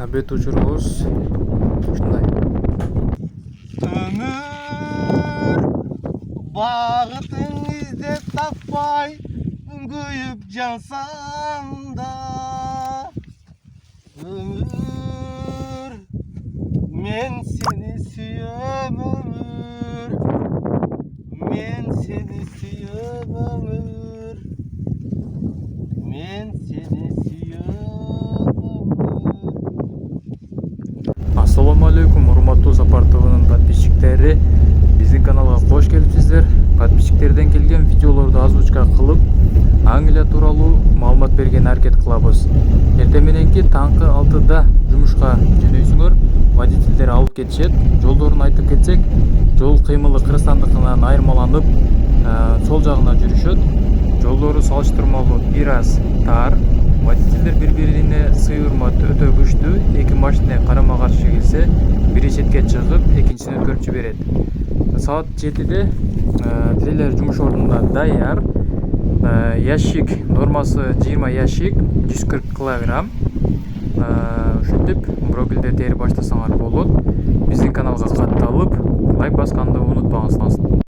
Нөбөт учурубуз ушундай. Ömür bağıtın izzet tapmay kuyup cansan da ömür men seni suyum ömür men seni suyum ömür men seni suyum ömür. Assalamu alaikum, урматтуу Сапар ТV'нын подписчиктери. Биздин каналга кош келипсиздер. Подписчиктерден келген видеолорду озвучка кылып, Англия тууралуу маалымат берген аракет кылабыз. Эртең мененки таңкы 6-да жумушка жөнөйсүңөр, водительдер алып кетишет. Жолдорун айтып кетсек, жол кыймылы Кыргызстандыкынан айырмаланып, сол жагына жүрүшөт. Жолдору салыштырмалуу бир аз тар. Водительдер бири-бирине сыйырмат өтө күчтүү. Эки машина карама каршы келсе, бири четке чыгып, экинчисин өткөрүп жиберет. Саат 7-де тилелер жумуш ордунда даяр. Ящик нормасы 20 ящик, 140 килограмм. Ушинтип брокелде терип баштасаңар болот. Биздин каналга катталып, лайк басканды унутпаңыз.